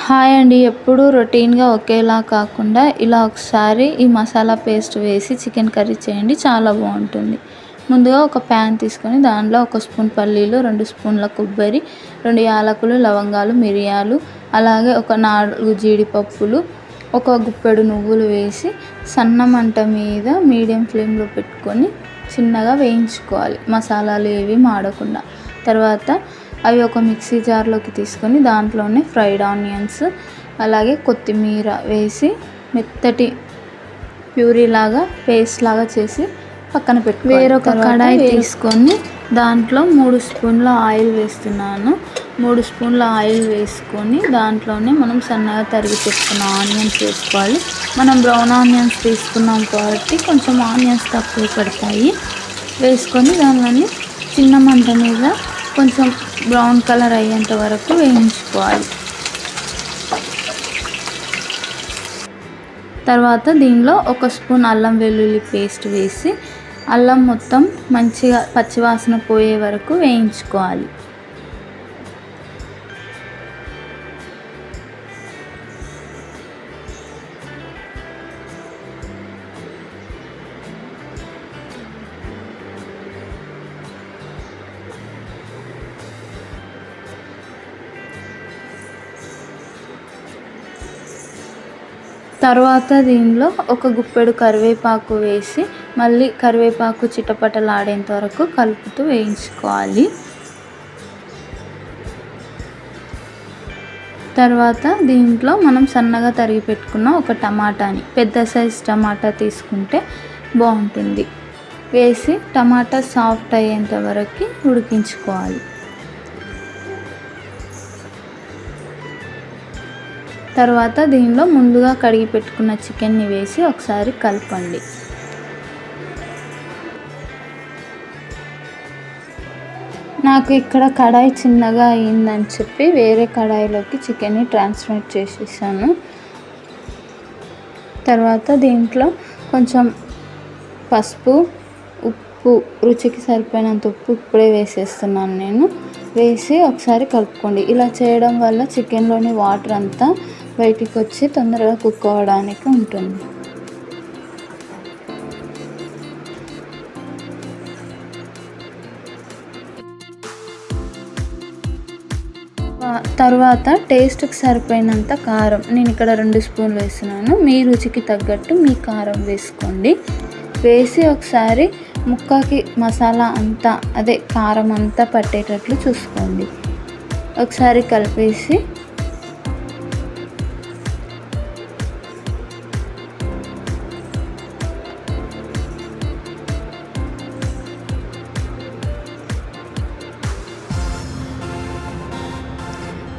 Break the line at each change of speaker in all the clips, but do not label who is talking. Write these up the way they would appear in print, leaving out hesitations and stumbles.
Hi అండి. ఎప్పుడూ రొటీన్‌గా ఒకేలా కాకుండా ఇలా ఒకసారి ఈ మసాలా పేస్ట్ వేసి చికెన్ కర్రీ చేయండి. చాలా బాగుంటుంది. ముందుగా ఒక ప్యాన్ తీసుకొని దానిలో 1 స్పూన్ పల్లీలు, 2 స్పూన్ల కొబ్బరి, 2 యాలకులు, లవంగాలు, మిరియాలు, అలాగే ఒక 4 జీడిపప్పులు, ఒక గుప్పెడు నువ్వులు వేసి సన్న మంట మీద మీడియం ఫ్లేమ్లో పెట్టుకొని చిన్నగా వేయించుకోవాలి. మసాలాలు ఏవి మాడకుండా. తర్వాత అవి ఒక మిక్సీ జార్లోకి తీసుకొని దాంట్లోనే ఫ్రైడ్ ఆనియన్స్, అలాగే కొత్తిమీర వేసి మెత్తటి ప్యూరీ లాగా పేస్ట్ లాగా చేసి పక్కన పెట్టుకోవాలి. వేరొక కడాయి తీసుకొని దాంట్లో 3 స్పూన్ల ఆయిల్ వేస్తున్నాను. 3 స్పూన్ల ఆయిల్ వేసుకొని దాంట్లోనే మనం సన్నగా తరిగి పెట్టుకున్న ఆనియన్స్ వేసుకోవాలి. మనం బ్రౌన్ ఆనియన్స్ తీసుకున్నాం కాబట్టి కొంచెం ఆనియన్స్ తక్కువ పడతాయి. వేసుకొని దానిలోని చిన్న మంట మీద కొంచెం బ్రౌన్ కలర్ అయ్యేంత వరకు వేయించుకోవాలి. తర్వాత దీనిలో 1 స్పూన్ అల్లం వెల్లుల్లి పేస్ట్ వేసి అల్లం మొత్తం మంచిగా పచ్చివాసన పోయే వరకు వేయించుకోవాలి. తర్వాత దీనిలో ఒక గుప్పెడు కరివేపాకు వేసి మళ్ళీ కరివేపాకు చిటపటలాడేంత వరకు కలుపుతూ వేయించుకోవాలి. తర్వాత దీంట్లో మనం సన్నగా తరిగి పెట్టుకున్న ఒక టమాటాని, పెద్ద సైజ్ టమాటా తీసుకుంటే బాగుంటుంది, వేసి టమాటా సాఫ్ట్ అయ్యేంత వరకు ఉడికించుకోవాలి. తర్వాత దీనిలో ముందుగా కడిగి పెట్టుకున్న చికెన్ని వేసి ఒకసారి కలపండి. నాకు ఇక్కడ కడాయి చిన్నగా అయిందని చెప్పి వేరే కడాయిలోకి చికెన్ని ట్రాన్స్ఫర్ చేసేసాను. తర్వాత దీంట్లో కొంచెం పసుపు, ఉప్పు, రుచికి సరిపోయినంత ఉప్పు ఇప్పుడే వేసేస్తున్నాను నేను. వేసి ఒకసారి కలుపుకోండి. ఇలా చేయడం వల్ల చికెన్లోని వాటర్ అంతా బయటికి వచ్చి తొందరగా కుక్ అవ్వడానికి ఉంటుంది. తర్వాత టేస్ట్కి సరిపోయినంత కారం, నేను ఇక్కడ 2 స్పూన్లు వేస్తున్నాను. మీ రుచికి తగ్గట్టు మీ కారం వేసుకోండి. వేసి ఒకసారి ముక్కకి మసాలా అంతా అదే కారం అంతా పట్టేటట్లు చూసుకోండి. ఒకసారి కలిపేసి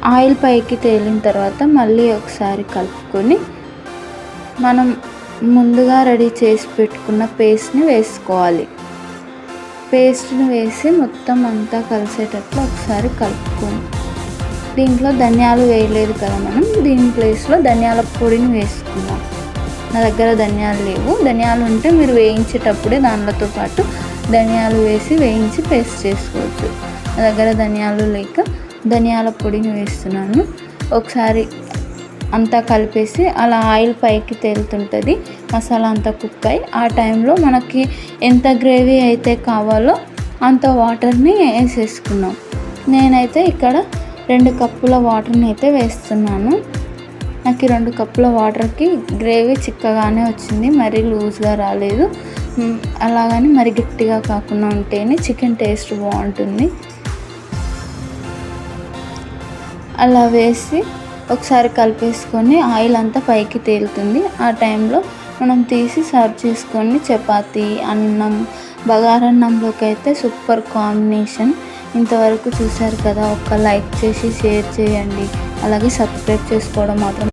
ఆయిల్ పైకి తేలిన తర్వాత మళ్ళీ ఒకసారి కలుపుకొని మనం ముందుగా రెడీ చేసి పెట్టుకున్న పేస్ట్ని వేసుకోవాలి. పేస్ట్ని వేసి మొత్తం అంతా కలిసేటట్లు ఒకసారి కలుపుకొని, దీంట్లో ధనియాలు వేయలేదు కదా మనం, దీని ప్లేస్లో ధనియాల పొడిని వేసుకుందాం. నా దగ్గర ధనియాలు లేవు. ధనియాలు ఉంటే మీరు వేయించేటప్పుడే దానితో పాటు ధనియాలు వేసి వేయించి పేస్ట్ చేసుకోవచ్చు. నా దగ్గర ధనియాలు లేక ధనియాల పొడిని వేస్తున్నాను. ఒకసారి అంతా కలిపేసి అలా ఆయిల్ పైకి తేలుతుంటుంది, మసాలా అంతా కుక్ అయ్యి ఆ టైంలో మనకి ఎంత గ్రేవీ అయితే కావాలో అంత వాటర్ని వేసేసుకున్నాం. నేనైతే ఇక్కడ 2 కప్పుల వాటర్ని అయితే వేస్తున్నాను. నాకు 2 కప్పుల వాటర్కి గ్రేవీ చిక్కగానే వచ్చింది, మరీ లూజ్గా రాలేదు. అలాగని మరి గట్టిగా కాకుండా ఉంటేనే చికెన్ టేస్ట్ బాగుంటుంది. అలా వేసి ఒకసారి కలిపేసుకొని ఆయిల్ అంతా పైకి తేలుతుంది. ఆ టైంలో మనం తీసి సర్వ్ చేసుకొని చపాతీ, అన్నం, బగారన్నంలోకి అయితే సూపర్ కాంబినేషన్. ఇంతవరకు చూశారు కదా, ఒక లైక్ చేసి షేర్ చేయండి, అలాగే సబ్స్క్రైబ్ చేసుకోవడం మాత్రం